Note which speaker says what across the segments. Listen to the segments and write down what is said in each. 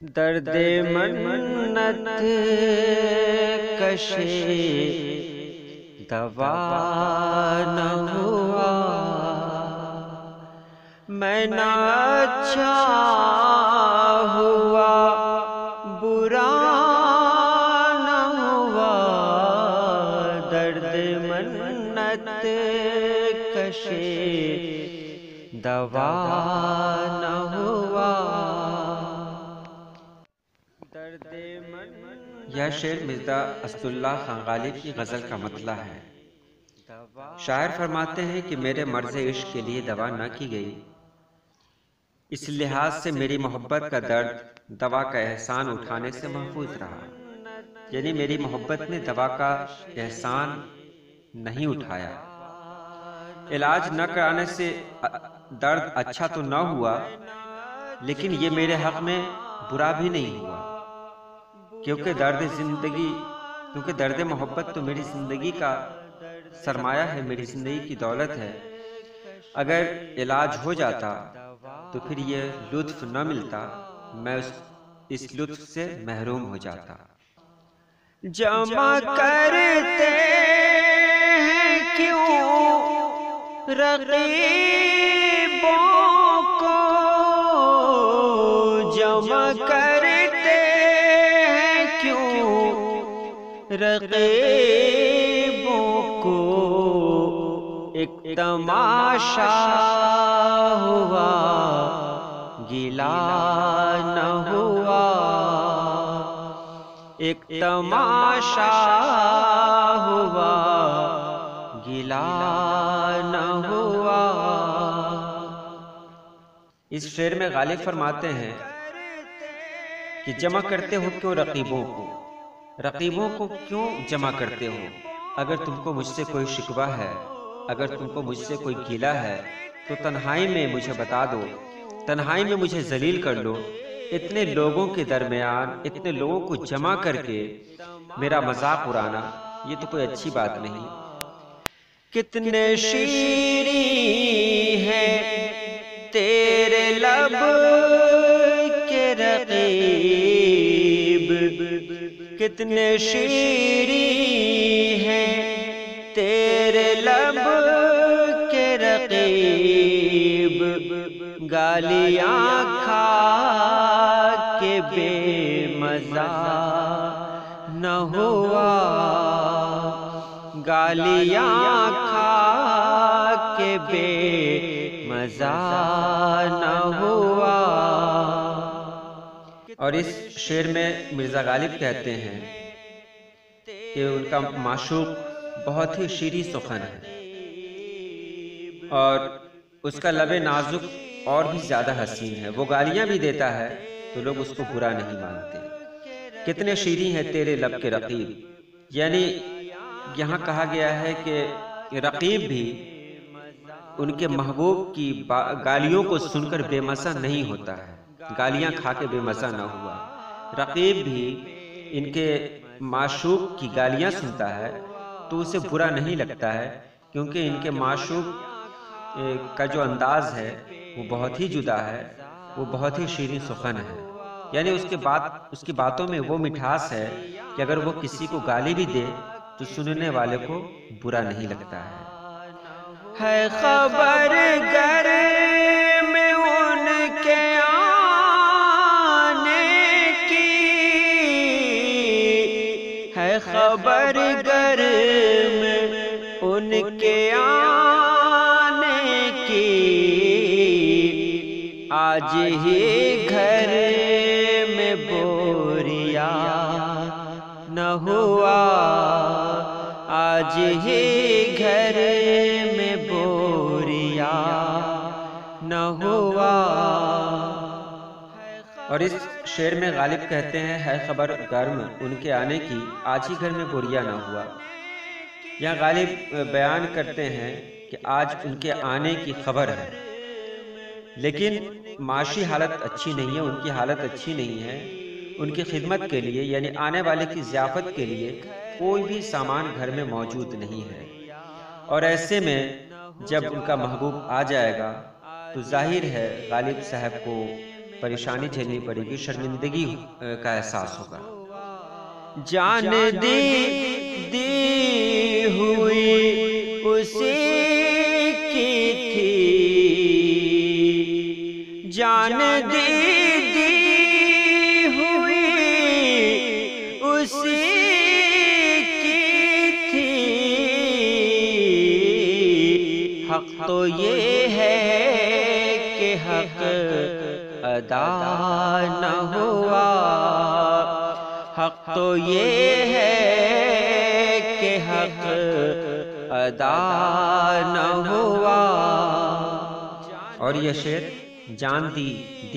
Speaker 1: درد منت کشے دوا نہ ہوا، میں نہ اچھا ہوا برا نہ ہوا، درد منت کشے دوا نہ ہوا۔ یہ شعر مرزا اسداللہ خان غالب کی غزل کا مطلع ہے۔ شاعر فرماتے ہیں کہ میرے مرض عشق کے لیے دوا نہ کی گئی، اس لحاظ سے میری محبت کا درد دوا کا احسان اٹھانے سے محفوظ رہا، یعنی میری محبت نے دوا کا احسان نہیں اٹھایا۔ علاج نہ کرانے سے درد اچھا تو نہ ہوا، لیکن یہ میرے حق میں برا بھی نہیں ہوا، کیونکہ درد محبت تو میری زندگی کا سرمایہ ہے، میری زندگی کی دولت ہے۔ اگر علاج ہو جاتا تو پھر یہ لطف نہ ملتا، میں اس لطف سے محروم ہو جاتا۔ جمع کرتے ہیں کیوں رقیبوں کو، جمع کرتے ہیں کیوں رقیبوں کو، ایک تماشا ہوا گلا نہ ہوا، ایک تماشا ہوا گلا نہ ہوا۔ اس شعر میں غالب فرماتے ہیں کہ جمع کرتے ہو کیوں رقیبوں کو، رقیبوں کو کیوں جمع کرتے ہو؟ اگر تم کو مجھ سے کوئی شکوہ ہے، اگر تم کو مجھ سے کوئی گیلہ ہے تو تنہائی میں مجھے بتا دو، تنہائی میں مجھے ذلیل کر لو۔ اتنے لوگوں کے درمیان اتنے لوگوں کو جمع کر کے میرا مذاق اڑانا، یہ تو کوئی اچھی بات نہیں۔ کتنے شیریں ہیں تیرے لب کے رقیب، کتنے شیریں ہیں تیرے لب کے رقیب، گالیاں کھا کے بے مزہ نہ ہوا، گالیاں کھا کے بے مزہ نہ ہوا۔ اور اس شعر میں مرزا غالب کہتے ہیں کہ ان کا معشوق بہت ہی شیریں سخن ہے، اور اس کا لب نازک اور بھی زیادہ حسین ہے، وہ گالیاں بھی دیتا ہے تو لوگ اس کو برا نہیں مانتے۔ کتنے شیریں ہیں تیرے لب کے رقیب، یعنی یہاں کہا گیا ہے کہ رقیب بھی ان کے محبوب کی گالیوں کو سن کر بے مزہ نہیں ہوتا ہے، گالیاں کھا کے بے مزہ نہ ہوا۔ رقیب بھی ان کے معشوق کی گالیاں سنتا ہے تو اسے برا نہیں لگتا ہے، کیونکہ ان کے معشوق کا جو انداز ہے وہ بہت ہی جدا ہے، وہ بہت ہی شیریں سخن ہے، یعنی اس کی باتوں میں وہ مٹھاس ہے کہ اگر وہ کسی کو گالی بھی دے تو سننے والے کو برا نہیں لگتا ہے۔ خبر گر میں ان کے آنے کی، ہے خبر گر میں ان کے آنے کی، آج ہی گھر میں بوریا نہ ہوا، آج ہی گھر میں بوریا نہ ہوا۔ اور اس شعر میں غالب کہتے ہیں ہے خبر گرم ان کے آنے کی، آج ہی گھر میں بوریا نہ ہوا۔ یہاں غالب بیان کرتے ہیں کہ آج ان کے آنے کی خبر ہے، لیکن معاشی حالت اچھی نہیں ہے، ان کی حالت اچھی نہیں ہے۔ ان کی خدمت کے لیے یعنی آنے والے کی ضیافت کے لیے کوئی بھی سامان گھر میں موجود نہیں ہے، اور ایسے میں جب ان کا محبوب آ جائے گا تو ظاہر ہے غالب صاحب کو پریشانی جھیلنی پڑے گی، شرمندگی کا احساس ہوگا۔ جان دی ہوئی اسی کی تھی، جان دی ہوئی اسی کی تھی، حق تو یہ ہے کہ حق ادا نہ ہوا، حق تو یہ ہے کہ حق ادا نہ ہوا۔ اور یہ شعر جان دی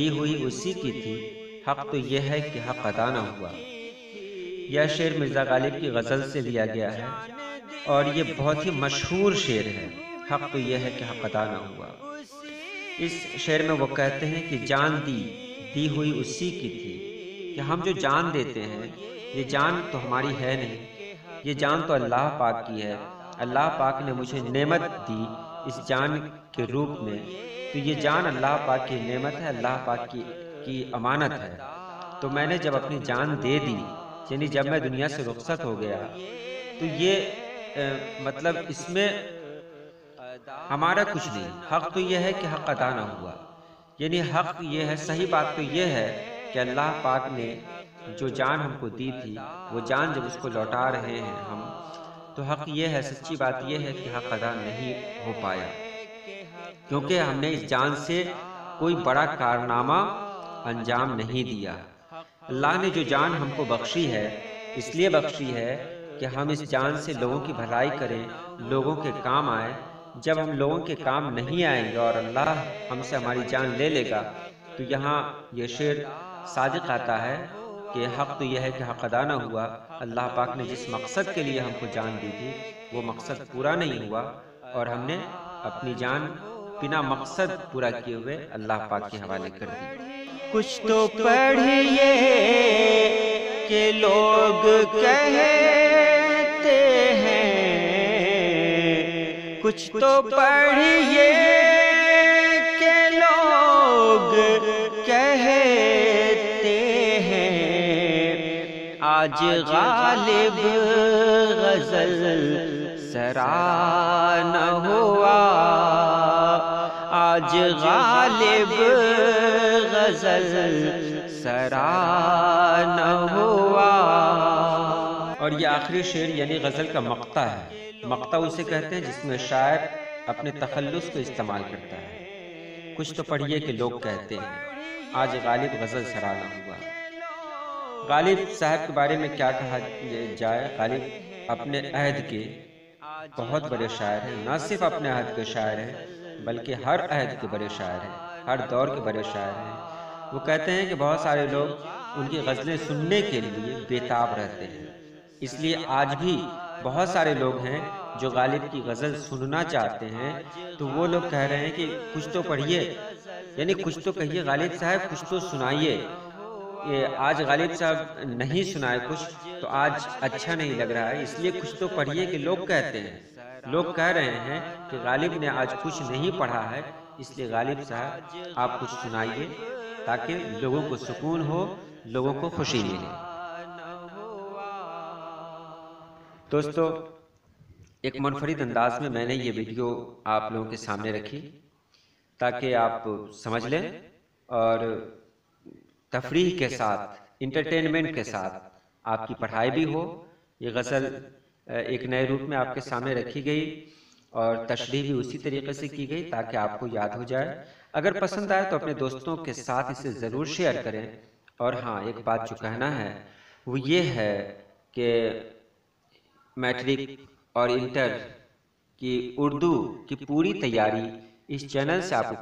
Speaker 1: ہوئی اسی کی تھی، حق تو یہ ہے کہ حق ادا نہ ہوا۔ یہ شعر مرزا غالب کی غزل سے لیا گیا ہے اور یہ بہت ہی مشہور شعر ہے، حق تو یہ ہے کہ حق ادا نہ ہوا۔ اس شعر میں وہ کہتے ہیں کہ جان دی ہوئی اسی کی تھی، کہ ہم جو جان دیتے ہیں یہ جان تو ہماری ہے نہیں، یہ جان تو اللہ پاک کی ہے۔ اللہ پاک نے مجھے نعمت دی اس جان کے روپ میں، تو یہ جان اللہ پاک کی نعمت ہے، اللہ پاک کی امانت ہے۔ تو میں نے جب اپنی جان دے دی، یعنی جب میں دنیا سے رخصت ہو گیا، تو یہ مطلب اس میں ہمارا کچھ نہیں، حق تو یہ ہے کہ حق ادا نہ ہوا۔ یعنی حق یہ ہے، صحیح بات تو یہ ہے کہ اللہ پاک نے جو جان ہم کو دی تھی، وہ جان جب اس کو لوٹا رہے ہیں ہم، تو حق یہ ہے، سچی بات یہ ہے کہ حق ادا نہیں ہو پایا، کیونکہ ہم نے اس جان سے کوئی بڑا کارنامہ انجام نہیں دیا۔ اللہ نے جو جان ہم کو بخشی ہے، اس لیے بخشی ہے کہ ہم اس جان سے لوگوں کی بھلائی کریں، لوگوں کے کام آئیں۔ جب ہم لوگوں کے کام نہیں آئیں گے اور اللہ ہم سے ہماری جان لے لے گا، تو یہاں یہ شعر صادق آتا ہے کہ حق تو یہ ہے کہ حق ادا نہ ہوا۔ اللہ پاک نے جس مقصد کے لیے ہم کو جان دی تھی، وہ مقصد پورا نہیں ہوا اور ہم نے اپنی جان بنا مقصد پورا کیے ہوئے اللہ پاک کے حوالے کر دی۔ کچھ تو پڑھیے کہ لوگ کہتے ہیں، کچھ تو پڑھیے کہ لوگ کہتے ہیں، آج غالب غزل سرا نہ ہوا، آج غالب غزل سرا نہ ہوا۔ اور یہ آخری شعر یعنی غزل کا مقطع ہے۔ مقطع اسے کہتے ہیں جس میں شاعر اپنے تخلص کو استعمال کرتا ہے۔ کچھ تو پڑھیے کہ لوگ کہتے ہیں، آج غالب غزل سرا نہ ہوا۔ غالب صاحب کے بارے میں کیا کہا جائے؟ غالب اپنے عہد کے بہت بڑے شاعر ہیں، نہ صرف اپنے عہد کے شاعر ہیں بلکہ ہر عہد کے بڑے شاعر ہیں، ہر دور کے بڑے شاعر ہیں۔ وہ کہتے ہیں کہ بہت سارے لوگ ان کی غزلیں سننے کے لیے بےتاب رہتے ہیں، اس لیے آج بھی بہت سارے لوگ ہیں جو غالب کی غزل سننا چاہتے ہیں، تو وہ لوگ کہہ رہے ہیں کہ کچھ تو پڑھیے، یعنی کچھ تو کہیے غالب صاحب، کچھ تو سنائیے۔ آج غالب صاحب نہیں سنائے کچھ تو آج اچھا نہیں لگ رہا ہے، اس لیے کچھ تو پڑھیے کہ لوگ کہتے ہیں۔ لوگ کہہ رہے ہیں کہ غالب نے آج کچھ نہیں پڑھا ہے، اس لیے غالب صاحب آپ کچھ سنائیے تاکہ لوگوں کو سکون ہو، لوگوں کو خوشی ملے۔ دوستو، ایک منفرد انداز میں نے یہ ویڈیو آپ لوگوں کے سامنے رکھی تاکہ آپ سمجھ لیں اور تفریح کے ساتھ، انٹرٹینمنٹ کے ساتھ آپ کی پڑھائی بھی ہو۔ یہ غزل ایک نئے روپ میں آپ کے سامنے رکھی گئی اور تشریح بھی اسی طریقے سے کی گئی تاکہ آپ کو یاد ہو جائے۔ اگر پسند آئے تو اپنے دوستوں کے ساتھ اسے ضرور شیئر کریں۔ اور ہاں، ایک بات جو کہنا ہے وہ یہ ہے کہ میٹرک اور انٹر کی اردو کی پوری تیاری اس چینل سے آپ کو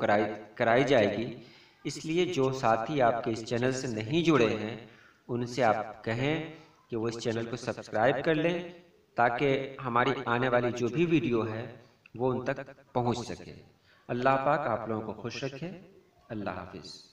Speaker 1: کرائی جائے گی، اس لیے جو ساتھی آپ کے اس چینل سے نہیں جڑے ہیں ان سے آپ کہیں کہ وہ اس چینل کو سبسکرائب کر لیں تاکہ ہماری آنے والی جو بھی ویڈیو ہے وہ ان تک پہنچ سکے۔ اللہ پاک آپ لوگوں کو خوش رکھے۔ اللہ حافظ۔